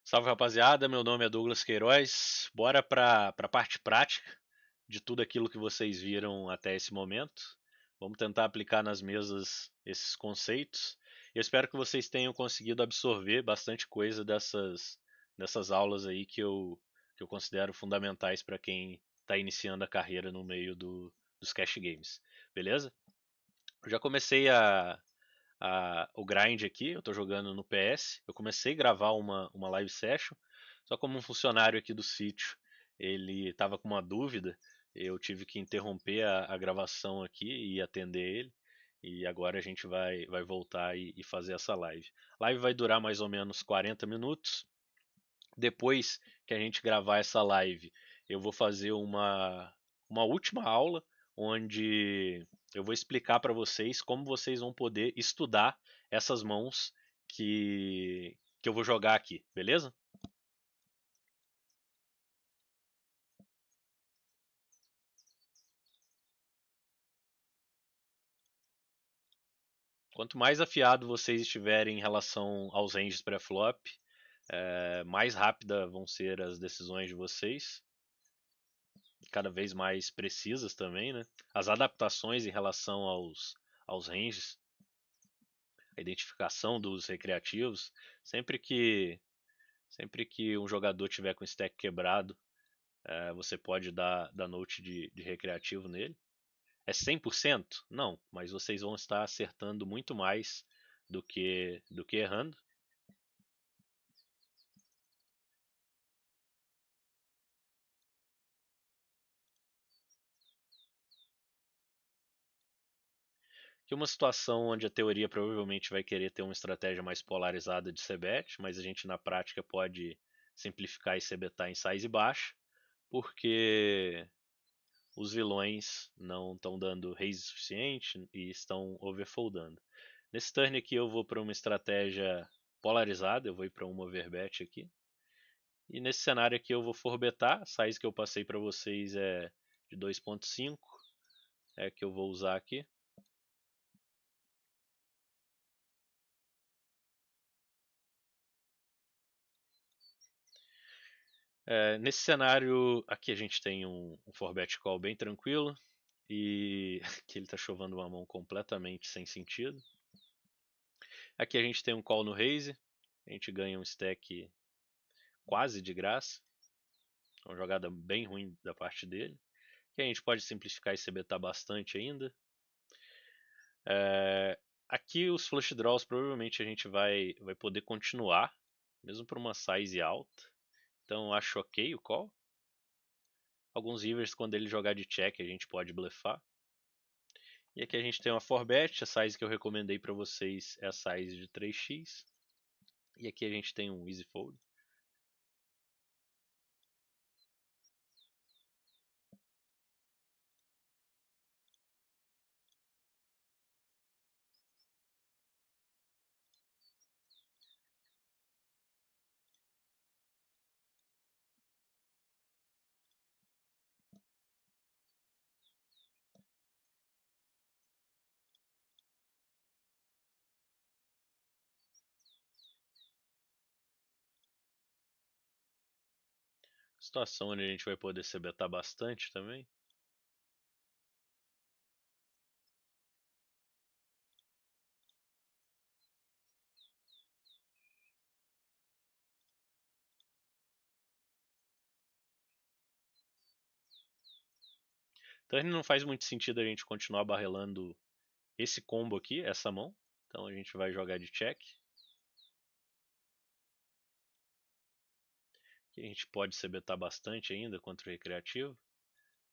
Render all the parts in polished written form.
Salve rapaziada, meu nome é Douglas Queiroz. Bora para a parte prática de tudo aquilo que vocês viram até esse momento. Vamos tentar aplicar nas mesas esses conceitos. Eu espero que vocês tenham conseguido absorver bastante coisa dessas aulas aí que eu considero fundamentais para quem está iniciando a carreira no meio dos cash games. Beleza? Eu já comecei o grind aqui, eu estou jogando no PS. Eu comecei a gravar uma live session, só como um funcionário aqui do sítio, ele estava com uma dúvida, eu tive que interromper a gravação aqui e atender ele. E agora a gente vai voltar e fazer essa live. A live vai durar mais ou menos 40 minutos. Depois que a gente gravar essa live, eu vou fazer uma última aula onde eu vou explicar para vocês como vocês vão poder estudar essas mãos que eu vou jogar aqui, beleza? Quanto mais afiado vocês estiverem em relação aos ranges pré-flop, mais rápida vão ser as decisões de vocês, cada vez mais precisas também, né? As adaptações em relação aos ranges, a identificação dos recreativos. Sempre que, sempre que um jogador tiver com o stack quebrado, você pode dar note de recreativo nele. É 100%? Não, mas vocês vão estar acertando muito mais do que errando. Que uma situação onde a teoria provavelmente vai querer ter uma estratégia mais polarizada de c-bet, mas a gente na prática pode simplificar e c-betar em size baixa, porque os vilões não estão dando raise suficiente e estão overfoldando. Nesse turn aqui eu vou para uma estratégia polarizada, eu vou ir para uma overbet aqui. E nesse cenário aqui eu vou forbetar, a size que eu passei para vocês é de 2.5, é que eu vou usar aqui. Nesse cenário aqui a gente tem um 4bet call bem tranquilo e que ele está chovendo uma mão completamente sem sentido. Aqui a gente tem um call no raise, a gente ganha um stack quase de graça, é uma jogada bem ruim da parte dele, que a gente pode simplificar e CBtar bastante ainda. Aqui os flush draws provavelmente a gente vai poder continuar, mesmo por uma size alta, então acho ok o call. Alguns rivers, quando ele jogar de check, a gente pode blefar. E aqui a gente tem uma 4bet, a size que eu recomendei para vocês é a size de 3x. E aqui a gente tem um easy fold. Situação onde a gente vai poder se betar bastante também. Então não faz muito sentido a gente continuar barrelando esse combo aqui, essa mão. Então a gente vai jogar de check. Que a gente pode se betar bastante ainda contra o recreativo.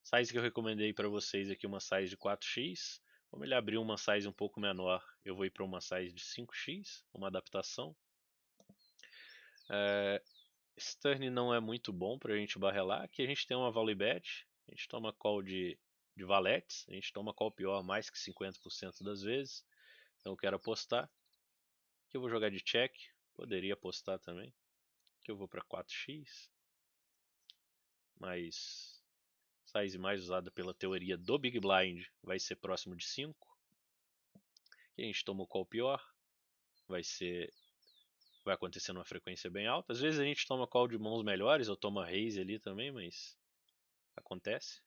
Size que eu recomendei para vocês aqui, uma size de 4x. Como ele abriu uma size um pouco menor, eu vou ir para uma size de 5x, uma adaptação. Esse turn não é muito bom para a gente barrelar. Aqui a gente tem uma volley bet, a gente toma call de valetes, a gente toma call pior mais que 50% das vezes. Então eu quero apostar. Aqui eu vou jogar de check, poderia apostar também. Aqui eu vou para 4x, mas size mais usada pela teoria do Big Blind vai ser próximo de 5. Aqui a gente toma o call pior, vai ser vai acontecer numa frequência bem alta. Às vezes a gente toma call de mãos melhores, ou toma raise ali também, mas acontece.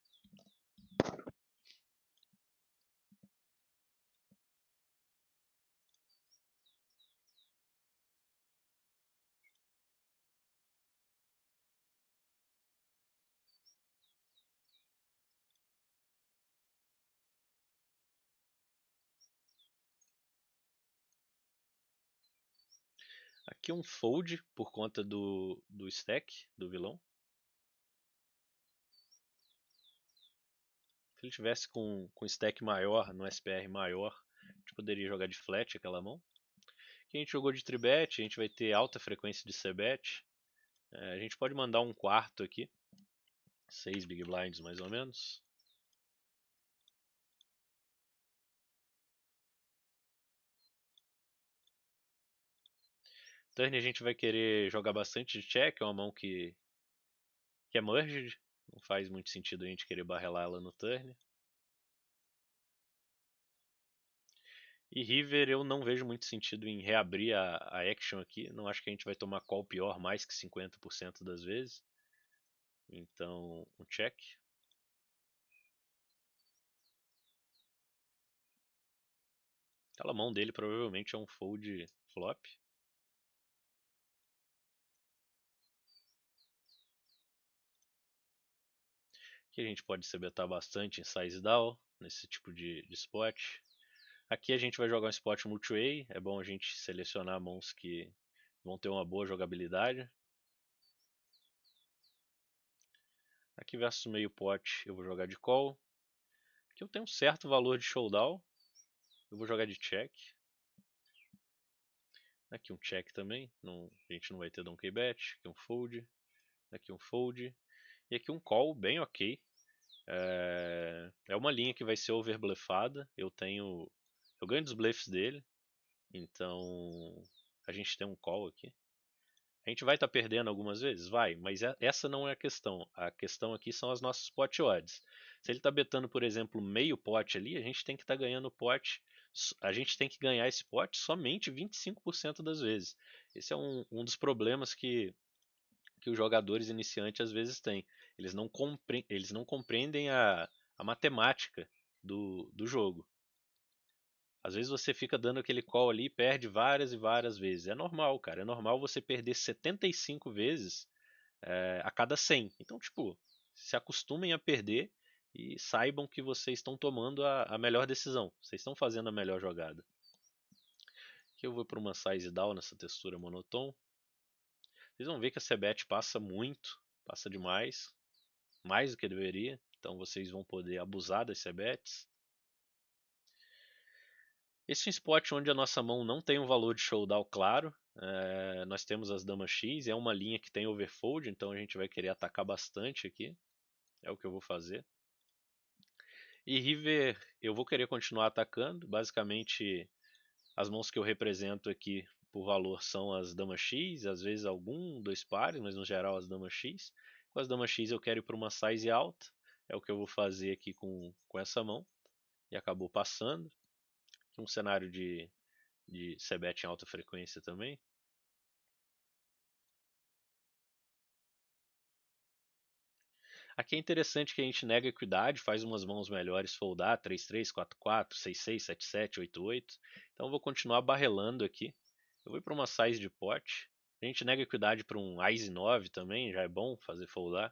Aqui um fold por conta do stack do vilão. Se ele tivesse com stack maior, no SPR maior, a gente poderia jogar de flat aquela mão. Aqui a gente jogou de tribet, a gente vai ter alta frequência de c-bet. A gente pode mandar um quarto aqui, 6 big blinds mais ou menos. Turn a gente vai querer jogar bastante de check, é uma mão que é merged, não faz muito sentido a gente querer barrelar ela no turn. E river eu não vejo muito sentido em reabrir a action aqui, não acho que a gente vai tomar call pior mais que 50% das vezes. Então, um check. Aquela mão dele provavelmente é um fold flop. Aqui a gente pode se betar bastante em size down, nesse tipo de spot. Aqui a gente vai jogar um spot multi-way, é bom a gente selecionar mãos que vão ter uma boa jogabilidade. Aqui versus meio pot eu vou jogar de call. Aqui eu tenho um certo valor de showdown, eu vou jogar de check. Aqui um check também, a gente não vai ter donkey bet. Aqui um fold, aqui um fold. E aqui um call bem ok. É uma linha que vai ser overbluffada. Eu ganho dos bluffs dele. Então a gente tem um call aqui. A gente vai estar perdendo algumas vezes? Vai, mas essa não é a questão. A questão aqui são as nossas pot odds. Se ele está betando, por exemplo, meio pot ali, a gente tem que estar ganhando pot. A gente tem que ganhar esse pot somente 25% das vezes. Esse é um dos problemas que os jogadores iniciantes às vezes têm. Eles não compreendem a matemática do jogo. Às vezes você fica dando aquele call ali e perde várias e várias vezes. É normal, cara. É normal você perder 75 vezes a cada 100. Então, tipo, se acostumem a perder e saibam que vocês estão tomando a melhor decisão. Vocês estão fazendo a melhor jogada. Aqui eu vou para uma size down nessa textura monotone. Vocês vão ver que a Cebet passa muito, passa demais, mais do que deveria. Então vocês vão poder abusar das Cebets. Esse é um spot onde a nossa mão não tem um valor de showdown claro. Nós temos as damas X, é uma linha que tem overfold, então a gente vai querer atacar bastante aqui. É o que eu vou fazer. E river, eu vou querer continuar atacando. Basicamente, as mãos que eu represento aqui por valor são as damas X, às vezes algum, dois pares, mas no geral as damas X. Com as damas X eu quero ir para uma size alta, é o que eu vou fazer aqui com essa mão. E acabou passando. Um cenário de c-bet em alta frequência também. Aqui é interessante que a gente nega equidade, faz umas mãos melhores foldar, 3-3, 4-4, 6-6, 7-7, 8-8. Então eu vou continuar barrelando aqui. Eu vou para uma size de pot. A gente nega equidade para um Ice 9 também, já é bom fazer foldar.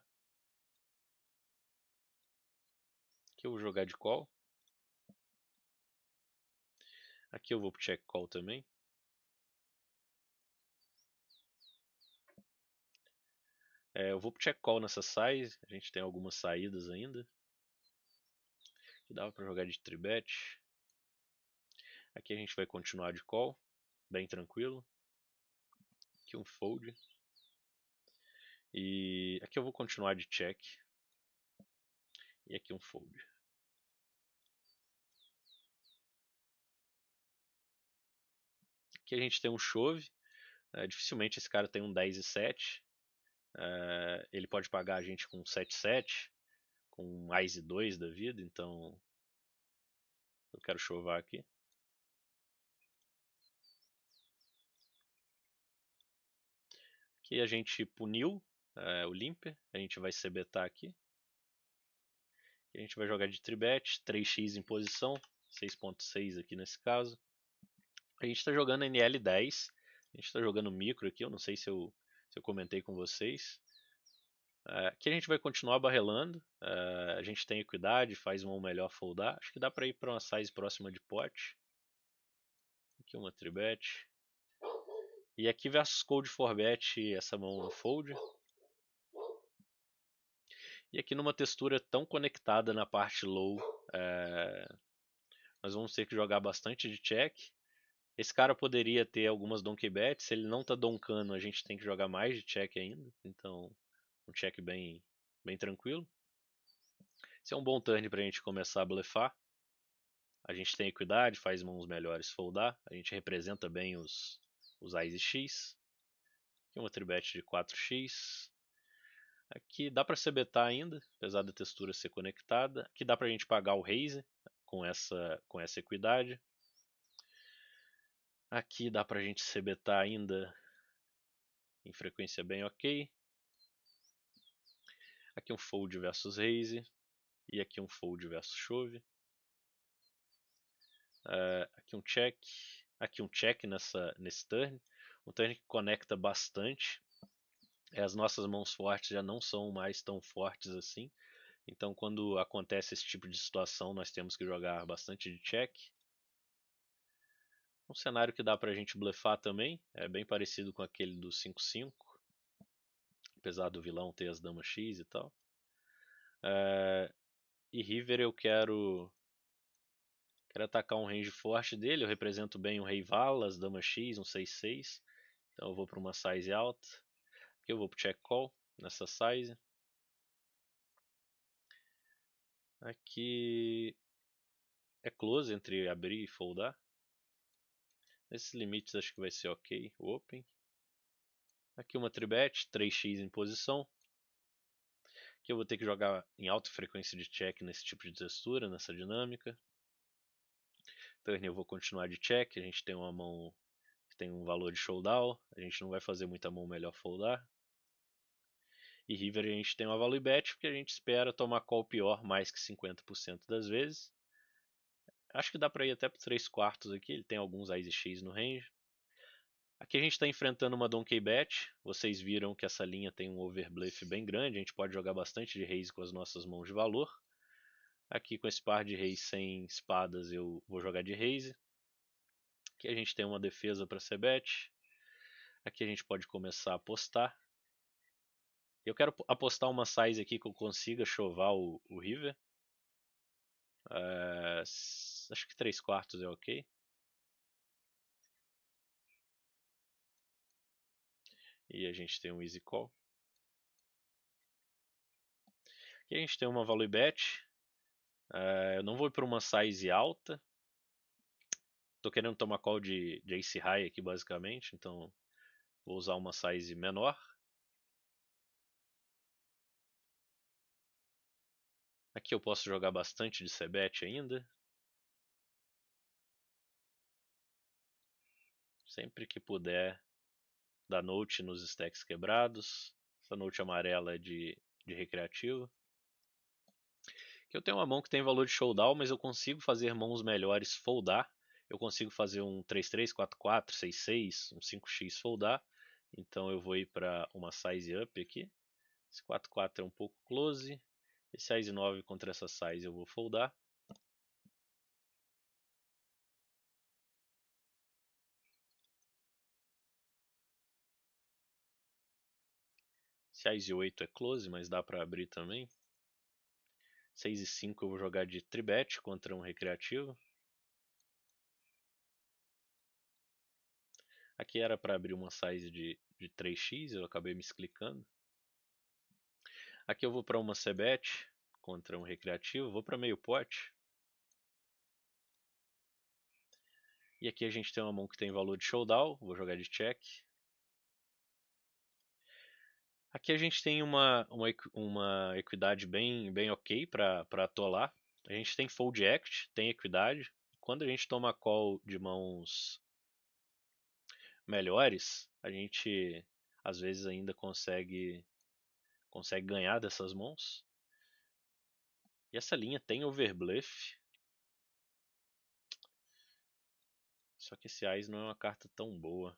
Aqui eu vou jogar de call. Aqui eu vou pro check call também. Eu vou pro check call nessa size, a gente tem algumas saídas ainda. Aqui dava para jogar de tribet. Aqui a gente vai continuar de call, bem tranquilo. Aqui um fold. E aqui eu vou continuar de check. E aqui um fold. Aqui a gente tem um chove. Dificilmente esse cara tem um 10 e 7. Ele pode pagar a gente com 7-7, com um Ice 2 da vida, então eu quero chovar aqui. Aqui a gente puniu o limper, a gente vai CBetar aqui. A gente vai jogar de tribet, 3x em posição, 6.6 aqui nesse caso. A gente está jogando NL10, a gente está jogando micro aqui, eu não sei se eu comentei com vocês. Aqui a gente vai continuar barrelando, a gente tem equidade, faz um melhor foldar. Acho que dá para ir para uma size próxima de pot. Aqui uma tribet. E aqui versus cold for bet, essa mão no fold. E aqui numa textura tão conectada na parte low, nós vamos ter que jogar bastante de check. Esse cara poderia ter algumas donkey bets, se ele não tá donkando a gente tem que jogar mais de check ainda, então um check bem tranquilo. Esse é um bom turn pra gente começar a blefar. A gente tem equidade, faz mãos melhores foldar, a gente representa bem os Ais e X. Aqui uma tribet de 4x. Aqui dá para CBetar ainda, apesar da textura ser conectada. Aqui dá para a gente pagar o raise com essa equidade. Aqui dá para a gente CBetar ainda em frequência bem ok. Aqui um fold versus raise. E aqui um fold versus shove. Aqui um check. Aqui um check nesse turn. Um turn que conecta bastante. As nossas mãos fortes já não são mais tão fortes assim. Então quando acontece esse tipo de situação nós temos que jogar bastante de check. Um cenário que dá pra gente blefar também, é bem parecido com aquele do 5-5, apesar do vilão ter as damas X e tal. E River eu quero atacar um range forte dele, eu represento bem o Rei Vala, as damas X, um 6-6. Então eu vou para uma size alta. Aqui eu vou pro check call nessa size. Aqui é close entre abrir e foldar. Nesses limites acho que vai ser ok, open. Aqui uma tribet, 3x em posição. Aqui eu vou ter que jogar em alta frequência de check nesse tipo de textura, nessa dinâmica. Turn eu vou continuar de check, a gente tem uma mão que tem um valor de showdown, a gente não vai fazer muita mão melhor foldar. E river a gente tem uma value bet porque a gente espera tomar call pior mais que 50% das vezes. Acho que dá para ir até para 3 quartos aqui, ele tem alguns Ais e X no range. Aqui a gente está enfrentando uma donkey bet, vocês viram que essa linha tem um overbluff bem grande, a gente pode jogar bastante de raise com as nossas mãos de valor. Aqui com esse par de reis sem espadas eu vou jogar de raise. Aqui a gente tem uma defesa para c-bet. Aqui a gente pode começar a apostar. Eu quero apostar uma size aqui que eu consiga chovar o river. Acho que 3 quartos é ok. E a gente tem um easy call. Aqui a gente tem uma value bet. Eu não vou para uma size alta. Tô querendo tomar call de ace high aqui basicamente, então vou usar uma size menor. Aqui eu posso jogar bastante de c-bet ainda. Sempre que puder dar note nos stacks quebrados. Essa note amarela é de recreativo. Aqui eu tenho uma mão que tem valor de showdown, mas eu consigo fazer mãos melhores foldar. Eu consigo fazer um 3-3, 4-4, 6-6, um 5x foldar. Então eu vou ir para uma size up aqui. Esse 4-4 é um pouco close. Esse size 9 contra essa size eu vou foldar. Size 8 é close, mas dá para abrir também. 6 e 5 eu vou jogar de tribet contra um recreativo. Aqui era para abrir uma size de 3x, eu acabei me explicando. Aqui eu vou para uma c-bet contra um recreativo, vou para meio pote. E aqui a gente tem uma mão que tem valor de showdown, vou jogar de check. Aqui a gente tem uma equidade bem ok para atolar. A gente tem fold act, tem equidade. Quando a gente toma call de mãos melhores, a gente às vezes ainda consegue ganhar dessas mãos. E essa linha tem overbluff. Só que esse Ais não é uma carta tão boa.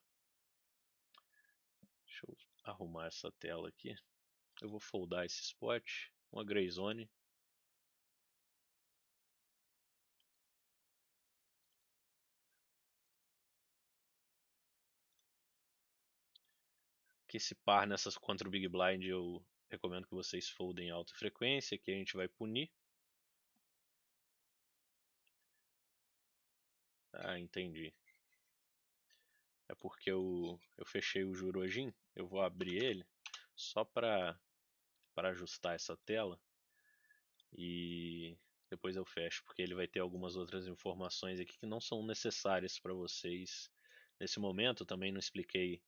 Deixa eu arrumar essa tela aqui. Eu vou foldar esse spot. Uma Greyzone. Que esse par nessas contra o Big Blind eu recomendo que vocês foldem em alta frequência, que a gente vai punir. Ah, entendi. É porque eu fechei o Jurojin. Eu vou abrir ele só para ajustar essa tela. E depois eu fecho, porque ele vai ter algumas outras informações aqui que não são necessárias para vocês nesse momento. Eu também não expliquei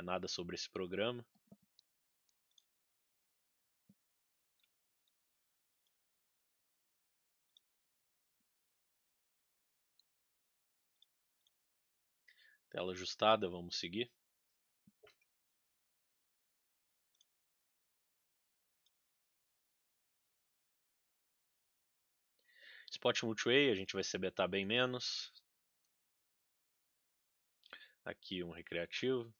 nada sobre esse programa. Tela ajustada, vamos seguir. Spot Multiway, a gente vai se betar bem menos. Aqui um recreativo.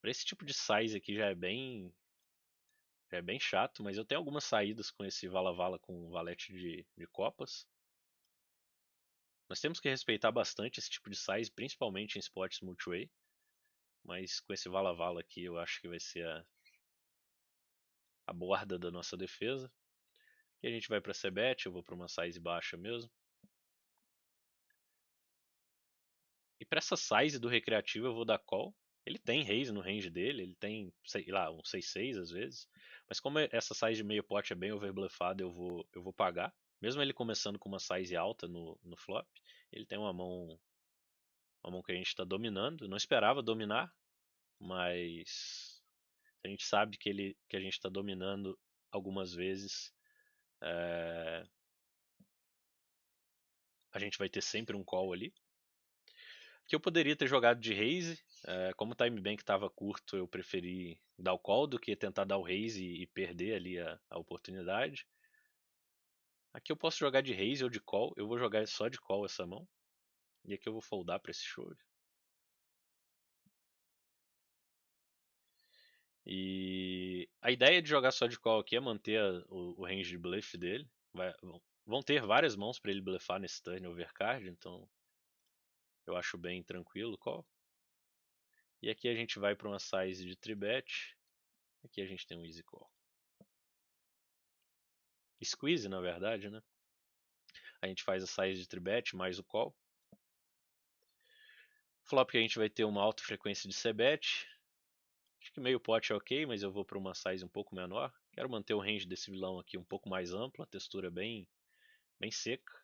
Para esse tipo de size aqui já é bem chato, mas eu tenho algumas saídas com esse Vala Vala com valete de copas. Nós temos que respeitar bastante esse tipo de size, principalmente em spots multiway. Mas com esse Vala Vala aqui eu acho que vai ser a borda da nossa defesa. E a gente vai para C-Bet, eu vou para uma size baixa mesmo. E para essa size do recreativo eu vou dar call. Ele tem raise no range dele, ele tem, sei lá, um 6-6 às vezes. Mas como essa size de meio pot é bem overbluffada, eu vou pagar. Mesmo ele começando com uma size alta no flop, ele tem uma mão que a gente está dominando. Eu não esperava dominar, mas a gente sabe que a gente está dominando algumas vezes. A gente vai ter sempre um call ali. Que eu poderia ter jogado de raise, como o time bank estava curto, eu preferi dar o call do que tentar dar o raise e perder ali a oportunidade. Aqui eu posso jogar de raise ou de call, eu vou jogar só de call essa mão. E aqui eu vou foldar para esse shove. E a ideia de jogar só de call aqui é manter o range de bluff dele. Vão ter várias mãos para ele bluffar nesse turn overcard, então eu acho bem tranquilo call. E aqui a gente vai para uma size de 3-bet. Aqui a gente tem um easy call. Squeeze, na verdade, né? A gente faz a size de 3-bet mais o call. Flop que a gente vai ter uma alta frequência de C-bet. Acho que meio pot é ok, mas eu vou para uma size um pouco menor. Quero manter o range desse vilão aqui um pouco mais amplo, a textura bem seca.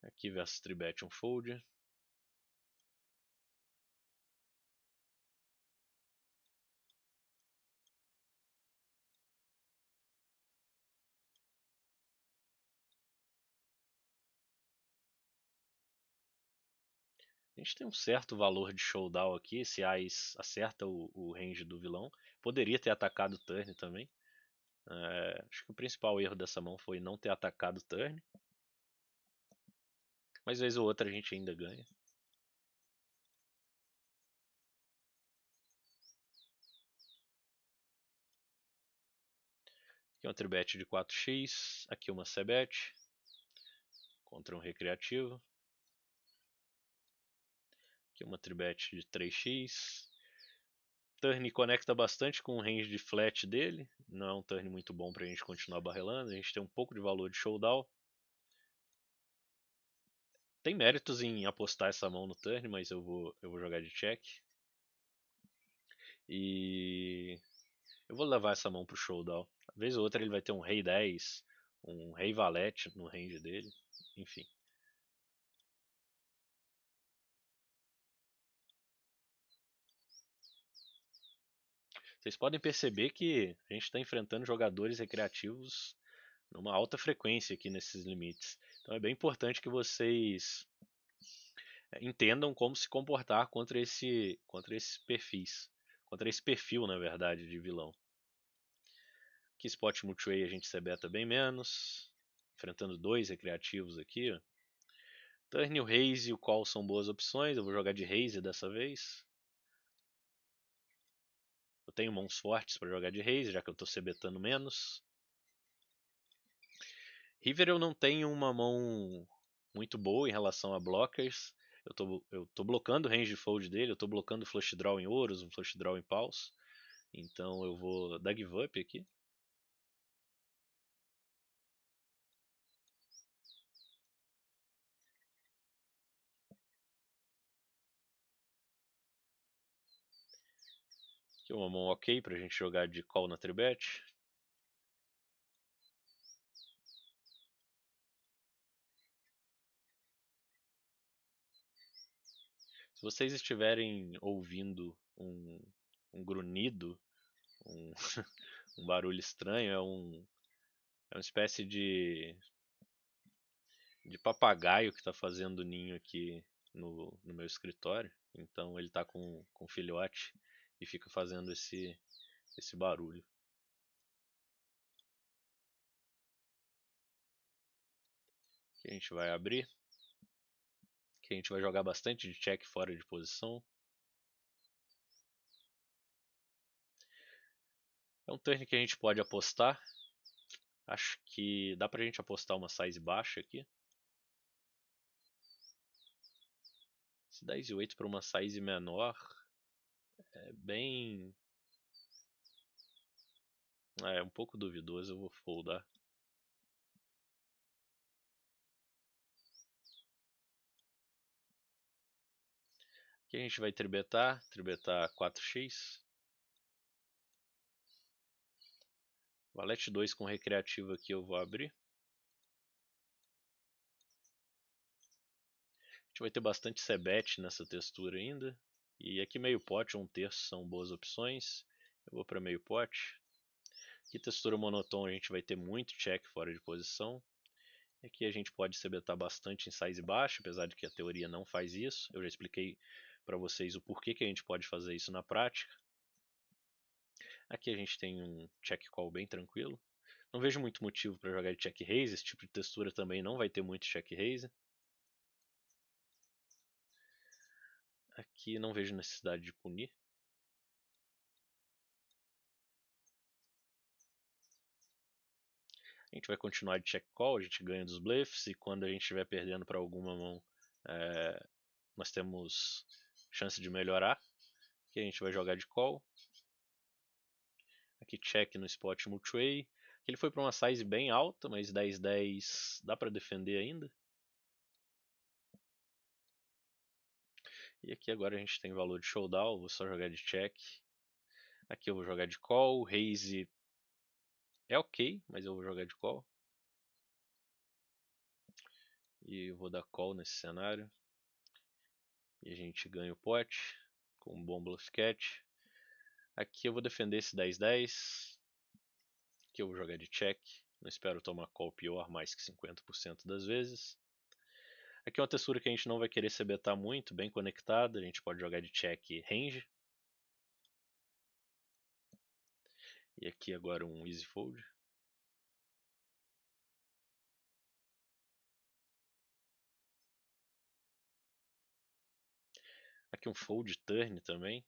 Aqui versus 3-bet um fold. A gente tem um certo valor de showdown aqui, se Ais acerta o range do vilão. Poderia ter atacado o turn também. Acho que o principal erro dessa mão foi não ter atacado o turn. Mas vez ou outra a gente ainda ganha. Aqui uma tribet de 4x, aqui uma c-bet contra um recreativo. Aqui uma tribet de 3x. Turn conecta bastante com o range de flat dele. Não é um turn muito bom para a gente continuar barrelando. A gente tem um pouco de valor de showdown. Tem méritos em apostar essa mão no turn, mas eu vou jogar de check. E eu vou levar essa mão pro showdown. Vez ou outra ele vai ter um rei 10, um rei valete no range dele. Enfim. Vocês podem perceber que a gente está enfrentando jogadores recreativos numa alta frequência aqui nesses limites. Então é bem importante que vocês entendam como se comportar contra esses perfis. Contra esse perfil, na verdade, de vilão. Aqui Spot Multiway a gente se beta bem menos. Enfrentando dois recreativos aqui. Ó. Turn, o Raze e o Call são boas opções. Eu vou jogar de Raze dessa vez. Eu tenho mãos fortes para jogar de Raze, já que eu estou CBetando menos. River eu não tenho uma mão muito boa em relação a blockers. Eu tô blocando o range fold dele, eu tô blocando flush draw em ouros, um flush draw em paus. Então eu vou dar give up aqui. Aqui uma mão ok pra gente jogar de call na tribet. Se vocês estiverem ouvindo um grunhido, um, um barulho estranho, é uma espécie de papagaio que está fazendo ninho aqui no meu escritório. Então ele está com filhote e fica fazendo esse barulho. Que a gente vai abrir. Que a gente vai jogar bastante de check fora de posição. É um turn que a gente pode apostar. Acho que dá pra gente apostar uma size baixa aqui. Se 10 e 8 para uma size menor é bem. É um pouco duvidoso, eu vou foldar. Aqui a gente vai tribetar 4x. Valete 2 com recreativo aqui eu vou abrir. A gente vai ter bastante cebet nessa textura ainda. E aqui meio pote ou um terço são boas opções. Eu vou para meio pote. Aqui textura monotone a gente vai ter muito check fora de posição. Aqui a gente pode cebetar bastante em size baixa, apesar de que a teoria não faz isso. Eu já expliquei para vocês o porquê que a gente pode fazer isso na prática. Aqui a gente tem um check call bem tranquilo. Não vejo muito motivo para jogar de check raise. Esse tipo de textura também não vai ter muito check raise. Aqui não vejo necessidade de punir. A gente vai continuar de check call, a gente ganha dos bluffs e quando a gente estiver perdendo para alguma mão, nós temos chance de melhorar. Aqui a gente vai jogar de call. Aqui check no spot multiway. Ele foi para uma size bem alta, mas 10-10 dá para defender ainda. E aqui agora a gente tem valor de showdown, vou só jogar de check. Aqui eu vou jogar de call, raise é ok, mas eu vou jogar de call. E eu vou dar call nesse cenário. E a gente ganha o pote com um bom bluff catch. Aqui eu vou defender esse 10-10. Aqui eu vou jogar de check. Não espero tomar call pior mais que 50% das vezes. Aqui é uma textura que a gente não vai querer se betar muito, bem conectada. A gente pode jogar de check range. E aqui agora um easy fold. Aqui um fold turn também.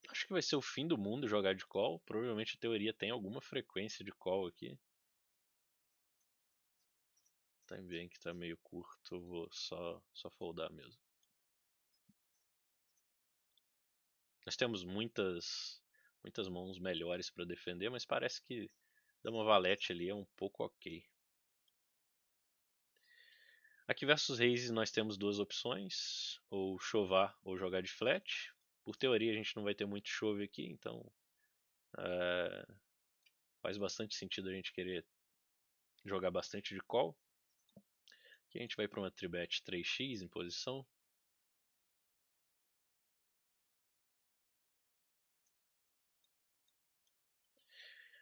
Acho que vai ser o fim do mundo jogar de call. Provavelmente a teoria tem alguma frequência de call aqui. Também que tá meio curto, eu vou só foldar mesmo. Nós temos muitas mãos melhores para defender, mas parece que dama valete ali é um pouco ok. Aqui versus raise nós temos duas opções, ou chovar ou jogar de flat. Por teoria a gente não vai ter muito chove aqui, então faz bastante sentido a gente querer jogar bastante de call. Aqui a gente vai para uma tribet 3x em posição.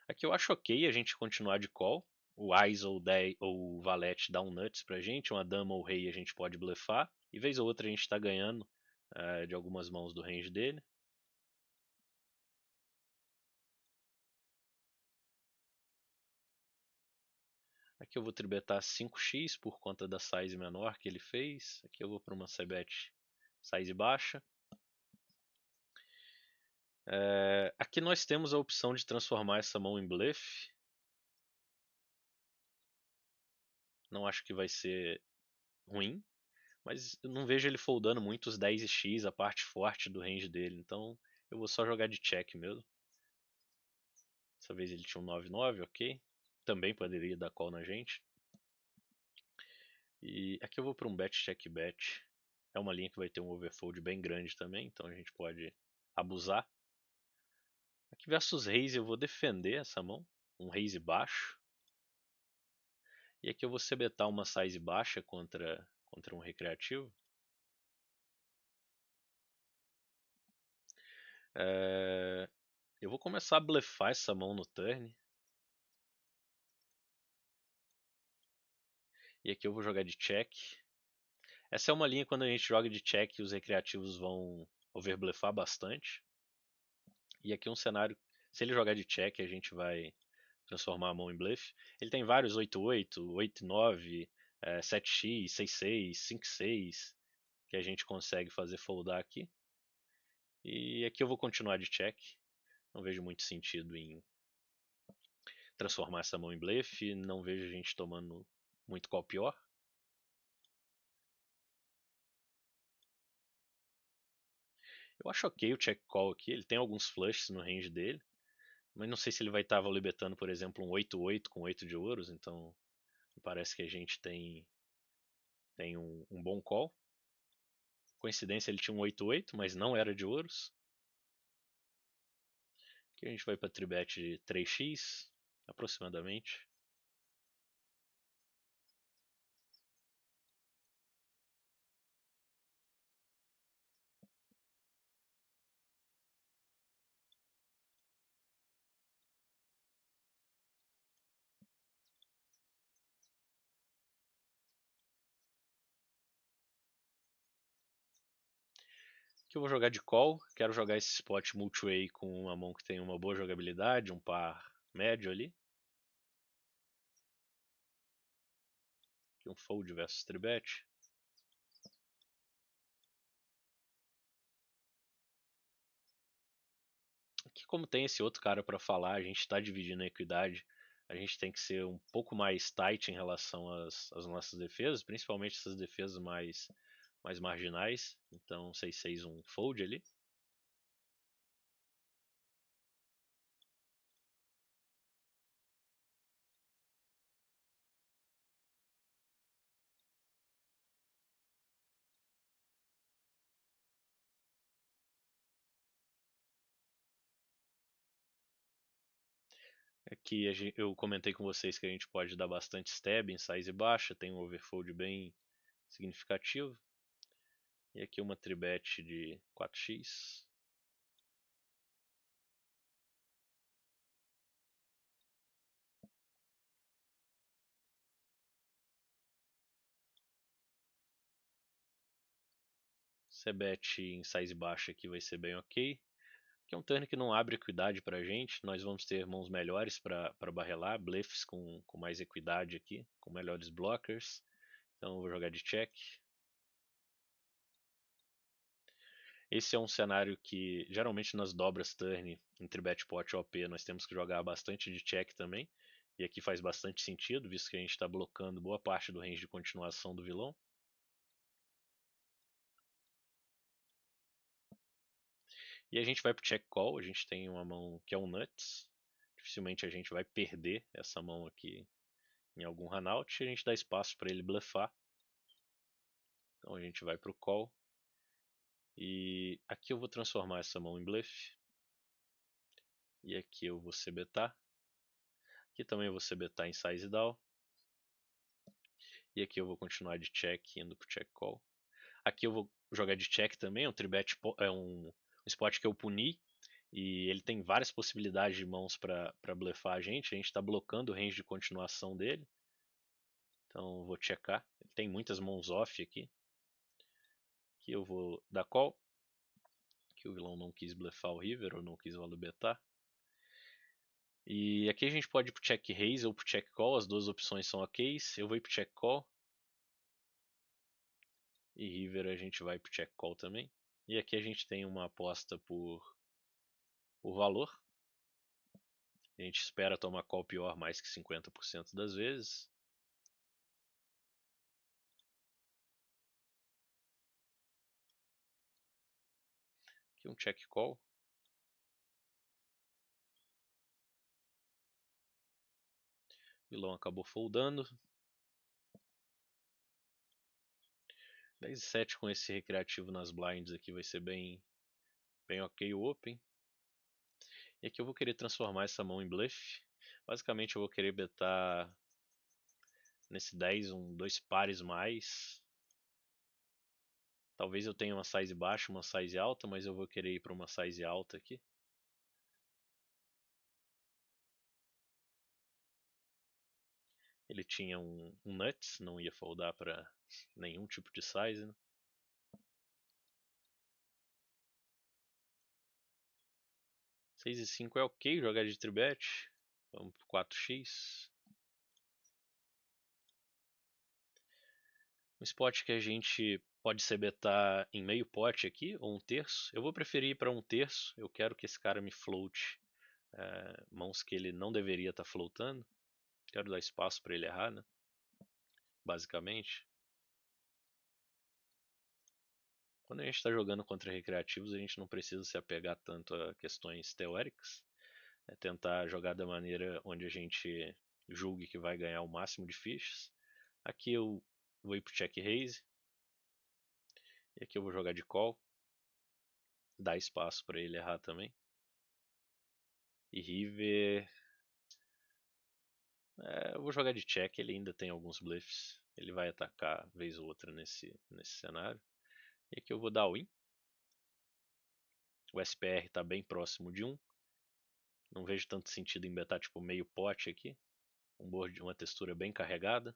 Aqui eu acho ok a gente continuar de call. o Ás ou o Valete dá um nuts pra gente, uma dama ou rei a gente pode blefar, e vez ou outra a gente tá ganhando de algumas mãos do range dele. Aqui eu vou tribetar 5x por conta da size menor que ele fez. Aqui eu vou para uma c-bet size baixa. Aqui nós temos a opção de transformar essa mão em bluff. Não acho que vai ser ruim, mas eu não vejo ele foldando muito os 10x, a parte forte do range dele. Então eu vou só jogar de check mesmo. Dessa vez ele tinha um 9-9, ok. Também poderia dar call na gente. E aqui eu vou para um bet check bet. É uma linha que vai ter um overfold bem grande também, então a gente pode abusar. Aqui versus raise eu vou defender essa mão, um raise baixo. E aqui eu vou c-betar uma size baixa contra um recreativo. Eu vou começar a blefar essa mão no turn. E aqui eu vou jogar de check. Essa é uma linha quando a gente joga de check os recreativos vão overblefar bastante. E aqui é um cenário, se ele jogar de check a gente vai transformar a mão em bluff. Ele tem vários 8-8, 8-9, 7x, 6-6, 5-6 que a gente consegue fazer foldar aqui. E aqui eu vou continuar de check. Não vejo muito sentido em transformar essa mão em blefe. Não vejo a gente tomando muito call pior. Eu acho ok o check call aqui. Ele tem alguns flushes no range dele. Mas não sei se ele vai estar valibetando, por exemplo, um 8-8 com 8 de ouros. Então me parece que a gente tem um bom call. Coincidência, ele tinha um 8-8, mas não era de ouros. Aqui a gente vai para tribet de 3x, aproximadamente. Aqui eu vou jogar de call. Quero jogar esse spot multi-way com uma mão que tem uma boa jogabilidade, um par médio ali. Aqui um fold versus tribet. Aqui como tem esse outro cara para falar, a gente está dividindo a equidade. A gente tem que ser um pouco mais tight em relação às nossas defesas, principalmente essas defesas mais marginais. Então 6-6 um fold ali. Aqui eu comentei com vocês que a gente pode dar bastante stab em size baixa, tem um overfold bem significativo. E aqui uma tribet de 4x. C-bet em size baixa aqui vai ser bem ok. Aqui é um turn que não abre equidade pra gente. Nós vamos ter mãos melhores para barrelar, bluffs com mais equidade aqui, com melhores blockers. Então eu vou jogar de check. Esse é um cenário que geralmente nas dobras turn entre bet pot e OP nós temos que jogar bastante de check também. E aqui faz bastante sentido, visto que a gente está blocando boa parte do range de continuação do vilão. E a gente vai pro check call, a gente tem uma mão que é um nuts. Dificilmente a gente vai perder essa mão aqui em algum runout e a gente dá espaço para ele bluffar. Então a gente vai pro call. E aqui eu vou transformar essa mão em bluff. E aqui eu vou c-betar. Aqui também eu vou c-betar em size down. E aqui eu vou continuar de check indo pro check call. Aqui eu vou jogar de check também, um tribet é um spot que eu puni. E ele tem várias possibilidades de mãos para blefar a gente está blocando o range de continuação dele. Então vou checar. Ele tem muitas mãos off aqui. Aqui eu vou dar call. Que o vilão não quis blefar o River ou não quis valor betar. E aqui a gente pode ir pro check raise ou pro check call, as duas opções são ok. Eu vou ir pro check call. E River a gente vai pro check call também. E aqui a gente tem uma aposta por valor. A gente espera tomar call pior mais que 50% das vezes. Aqui um check call. O vilão acabou foldando. 10-7 com esse recreativo nas blinds aqui vai ser bem ok o open. E aqui eu vou querer transformar essa mão em bluff. Basicamente eu vou querer betar nesse 10 dois pares mais. Talvez eu tenha uma size baixa, uma size alta, mas eu vou querer ir para uma size alta aqui. Ele tinha um nuts, não ia foldar para nenhum tipo de size, né? 6 e 5 é ok jogar de tribet. Vamos pro 4x. Um spot que a gente pode ser betar em meio pote aqui, ou um terço. Eu vou preferir ir para um terço. Eu quero que esse cara me float mãos que ele não deveria estar floatando. Quero dar espaço para ele errar, né? Basicamente. Quando a gente está jogando contra recreativos, a gente não precisa se apegar tanto a questões teóricas. É tentar jogar da maneira onde a gente julgue que vai ganhar o máximo de fichas. Aqui eu vou ir pro check raise. E aqui eu vou jogar de call. Dar espaço para ele errar também. E river. Eu vou jogar de check, ele ainda tem alguns bluffs. Ele vai atacar vez ou outra nesse cenário. E aqui eu vou dar win. O SPR está bem próximo de 1. Não vejo tanto sentido em betar tipo meio pote aqui. Um board de uma textura bem carregada.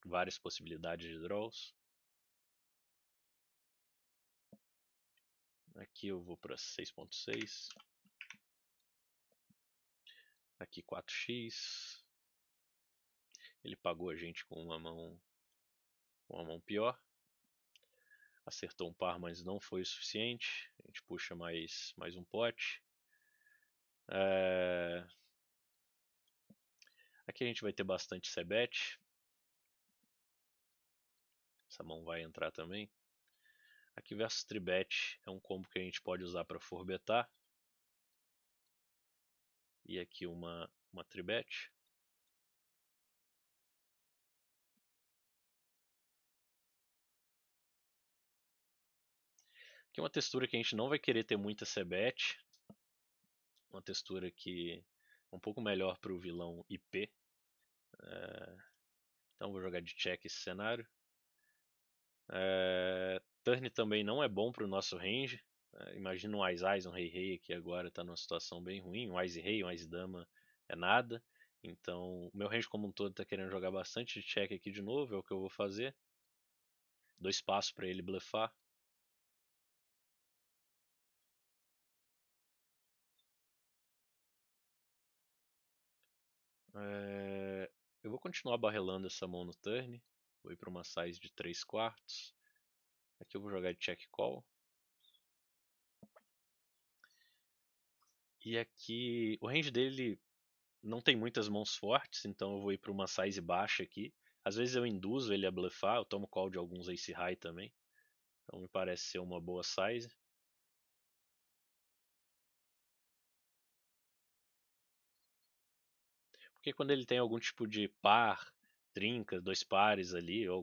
Várias possibilidades de draws. Aqui eu vou para 6.6. Aqui 4x. Ele pagou a gente com uma mão pior. Acertou um par, mas não foi o suficiente. A gente puxa mais um pote. Aqui a gente vai ter bastante c-bet. Essa mão vai entrar também. Aqui versus tribet é um combo que a gente pode usar para forbetar. E aqui uma tribet. Aqui é uma textura que a gente não vai querer ter muita c-bet. Uma textura que é um pouco melhor para o vilão IP. Então vou jogar de check esse cenário. Turn também não é bom para o nosso range. Imagina um Ice um Rei aqui agora está numa situação bem ruim. Um Ice Rei, um Ice Dama é nada. Então o meu range como um todo está querendo jogar bastante de check aqui de novo. É o que eu vou fazer. Dou espaço para ele bluffar. Eu vou continuar barrelando essa mão no turn. Vou ir para uma size de 3/4. Aqui eu vou jogar de check call. E aqui o range dele não tem muitas mãos fortes, então eu vou ir para uma size baixa aqui. Às vezes eu induzo ele a bluffar, eu tomo call de alguns ace high também. Então me parece ser uma boa size. Porque quando ele tem algum tipo de par, trinca, dois pares ali, ou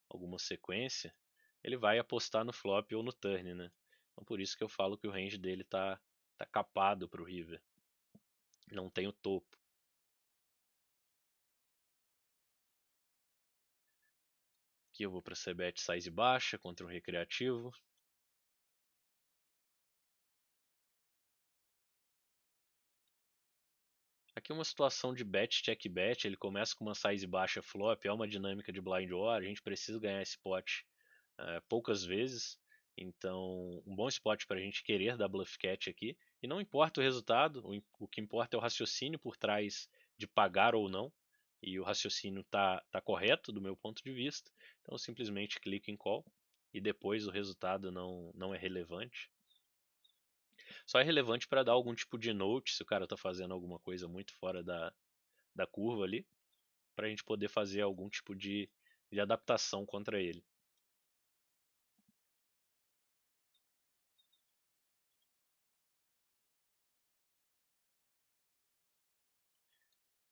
alguma sequência, ele vai apostar no flop ou no turn, né? Então por isso que eu falo que o range dele tá capado pro river. Não tem o topo. Aqui eu vou para c-bet size baixa contra um recreativo. Aqui é uma situação de bet, check bet, ele começa com uma size baixa flop, é uma dinâmica de blind war, a gente precisa ganhar esse pot poucas vezes, então um bom spot para a gente querer dar bluff catch aqui, e não importa o resultado, o que importa é o raciocínio por trás de pagar ou não, e o raciocínio tá correto do meu ponto de vista, então simplesmente clico em call, e depois o resultado não é relevante. Só é relevante para dar algum tipo de note se o cara está fazendo alguma coisa muito fora da curva ali, para a gente poder fazer algum tipo de adaptação contra ele.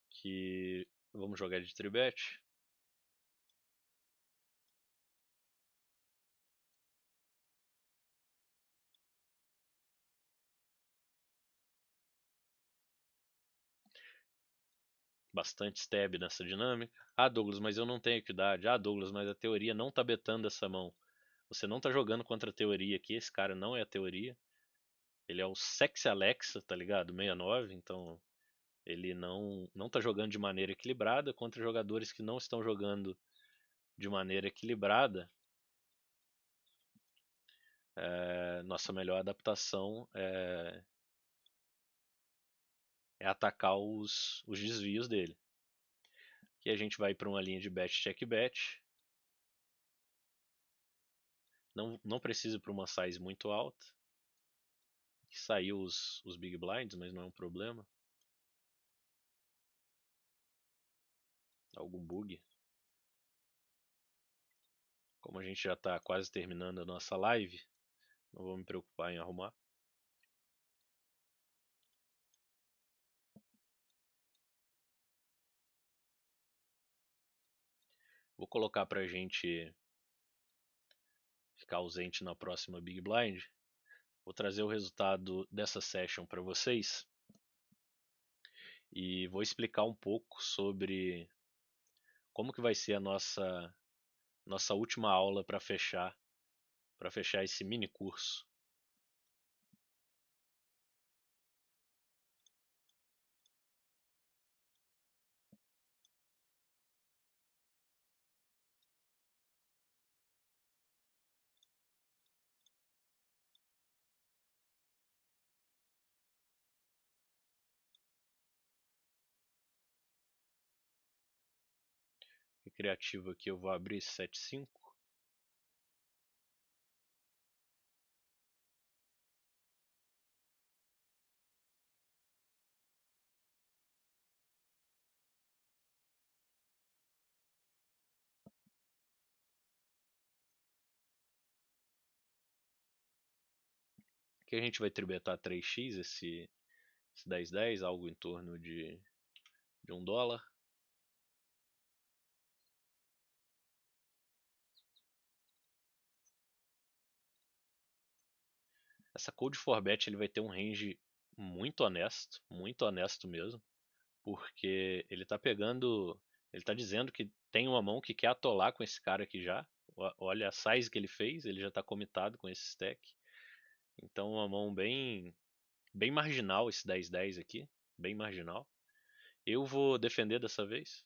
Que vamos jogar de tribet. Bastante stab nessa dinâmica. Ah, Douglas, mas eu não tenho equidade. Ah, Douglas, mas a teoria não tá betando essa mão. Você não tá jogando contra a teoria aqui. Esse cara não é a teoria. Ele é o Sexy Alexa, tá ligado? 69. Então ele não tá jogando de maneira equilibrada contra jogadores que não estão jogando de maneira equilibrada. Nossa melhor adaptação é atacar os desvios dele. Aqui a gente vai para uma linha de bet check bet. Não precisa ir para uma size muito alta. Que saiu os big blinds, mas não é um problema. Algum bug. Como a gente já está quase terminando a nossa live, não vou me preocupar em arrumar. Vou colocar para a gente ficar ausente na próxima big blind. Vou trazer o resultado dessa session para vocês e vou explicar um pouco sobre como que vai ser a nossa última aula para fechar esse mini curso. Recreativo aqui eu vou abrir 75. Aqui a gente vai tributar 3x esse 10-10, algo em torno de $1. Essa Code for Bet ele vai ter um range muito honesto mesmo, porque ele tá dizendo que tem uma mão que quer atolar com esse cara aqui já. Olha a size que ele fez, ele já está comitado com esse stack. Então uma mão bem marginal esse 10-10 aqui, bem marginal. Eu vou defender dessa vez.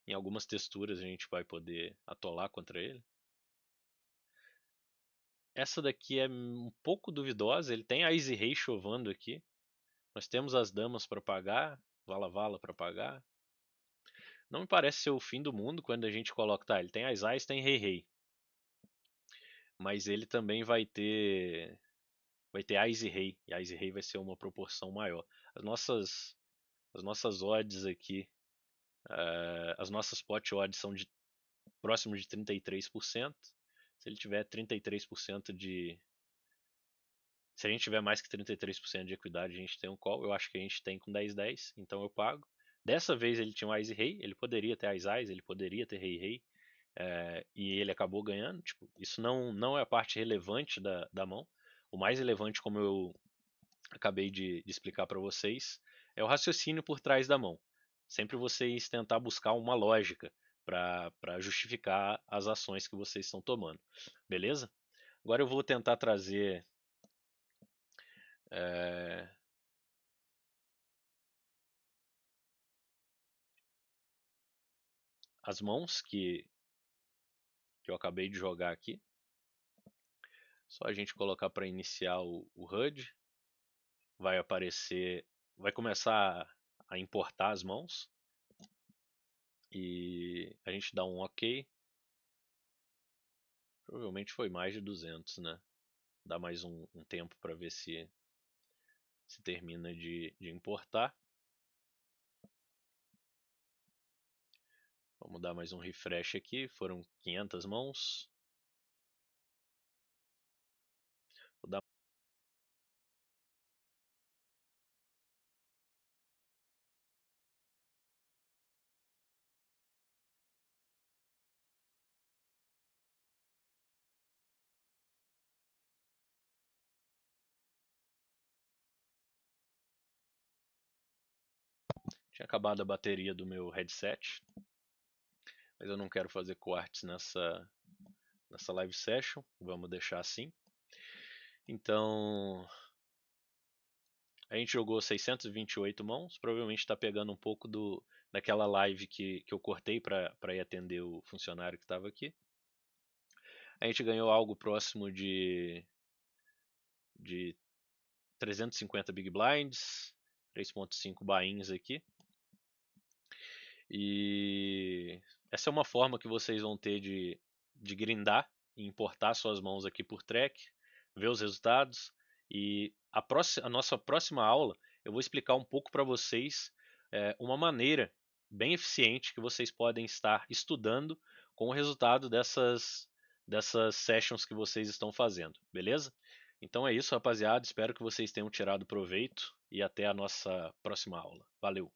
Em algumas texturas a gente vai poder atolar contra ele. Essa daqui é um pouco duvidosa, ele tem a Easy Rei chovando aqui. Nós temos as damas para pagar, vala-vala para pagar. Não me parece ser o fim do mundo quando a gente coloca, tá, ele tem as Ais, tem Rei. Mas ele também vai ter Ais e Rei, e Ais e Rei vai ser uma proporção maior. As nossas odds aqui, as nossas pot odds são de próximo de 33%. Se ele tiver 33% de Se a gente tiver mais que 33% de equidade, a gente tem um call. Eu acho que a gente tem com 10-10, então eu pago. Dessa vez ele tinha um Ice Rei, ele poderia ter Ice Ice, ele poderia ter Rei Rei, e ele acabou ganhando. Tipo, isso não é a parte relevante da mão. O mais relevante, como eu acabei de explicar para vocês, é o raciocínio por trás da mão. Sempre vocês tentar buscar uma lógica para justificar as ações que vocês estão tomando. Beleza? Agora eu vou tentar trazer as mãos que eu acabei de jogar aqui. Só a gente colocar para iniciar o HUD. Vai aparecer, vai começar a importar as mãos. E a gente dá um OK. Provavelmente foi mais de 200, né? Dá mais um tempo para ver se termina de importar. Vamos dar mais um refresh aqui. Foram 500 mãos. Vou dar... Tinha acabado a bateria do meu headset, mas eu não quero fazer cortes nessa live session. Vamos deixar assim. Então, a gente jogou 628 mãos. Provavelmente está pegando um pouco daquela live que eu cortei para ir atender o funcionário que estava aqui. A gente ganhou algo próximo de 350 Big Blinds, 3.5 buy-ins aqui. E essa é uma forma que vocês vão ter de grindar e importar suas mãos aqui por track, ver os resultados. E a nossa próxima aula eu vou explicar um pouco para vocês uma maneira bem eficiente que vocês podem estar estudando com o resultado dessas sessions que vocês estão fazendo, beleza? Então é isso, rapaziada. Espero que vocês tenham tirado proveito e até a nossa próxima aula. Valeu!